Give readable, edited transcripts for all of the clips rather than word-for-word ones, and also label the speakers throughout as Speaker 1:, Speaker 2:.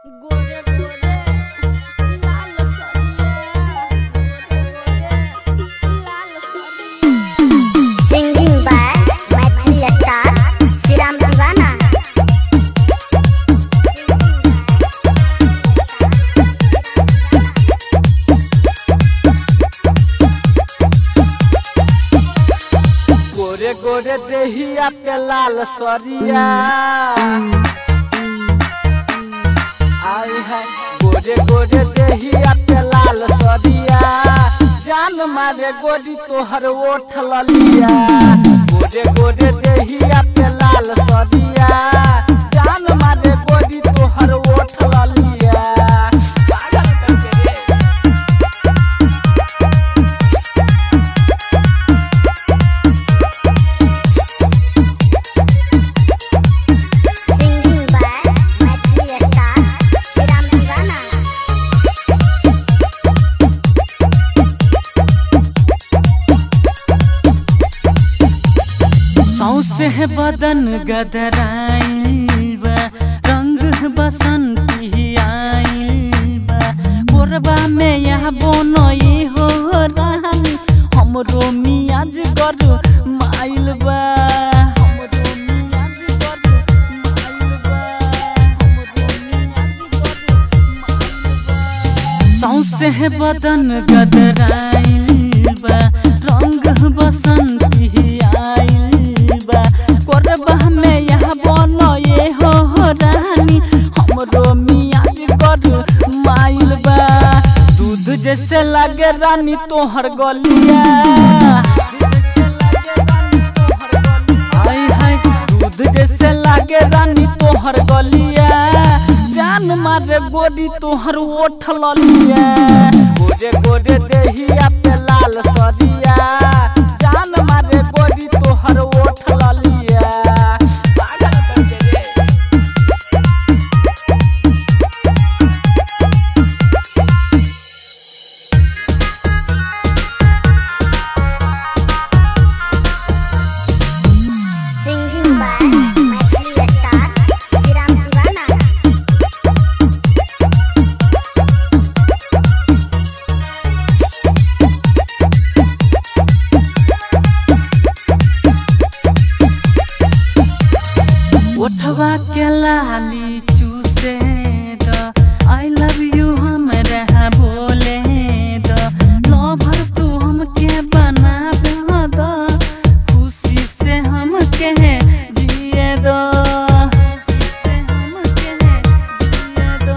Speaker 1: गोरे गोरे लाल सरिया लाल सरिया।
Speaker 2: Singing by Maithili star Shriram Deewana.
Speaker 3: गोरे गोरे देहिया पे लाल सरिया आई है। गोरे गोरे देहिया पे लाल सरिया जान मारे गोरी तोहर ओठ ललिया। गोरे गोरे देहिया पे लाल सरिया जान मारे गोरी तोहर ओठ ललिया। सौसे बदन गदराइल बा रंग बसंती आइल बा। गोरबा में यह बोनई हो रानी हमरो मियाज कर माइल बा। हमरो मियाज कर माइल बा। हमरो मियाज कर माइल बा। सौसे बदन गदराइल बा रंग बसंती आइल बा। कोरबा में यह बनए हो रानी हमरो मियाज कर माइल बा। दूध जैसे लागे रानी तोहर गलिया। आई हाय दूध जैसे लागे रानी तोहर गलिया जान मारे गोरी तोहर ओठ ललिया। गोरे गोरे देहिया पे लाल सरिया जान मारे गोरी तोहर ओठ ललिया।
Speaker 2: Singing by Maithili star Shriram Deewana.
Speaker 3: ओठवा के लाली चूसे द आई लव यू हमरा बोले द लवर तू हमके बनावे द खुशी से हमके जिए द। खुशी से हमके जिए द।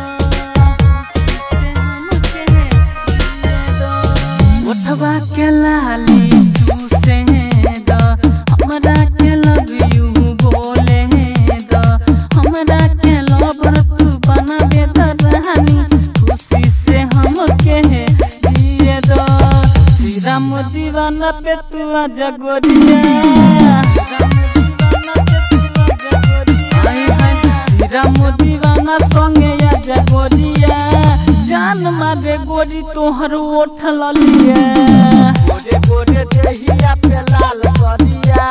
Speaker 3: खुशी से हमके जिए द। ओठवा के लाली चूसे द हमरा के लव यू बोले द हमरा के लवर तू बनावे द रानी खुशी से हमके जिए द। श्रीराम दीवाना पे तू आजा गोरिया। आई हाय श्रीराम दीवाना संगे आजा गोरिया जान मारे गोरी तोहर ओठ ललिया। गोरे गोरे देहिया पे लाल सरिया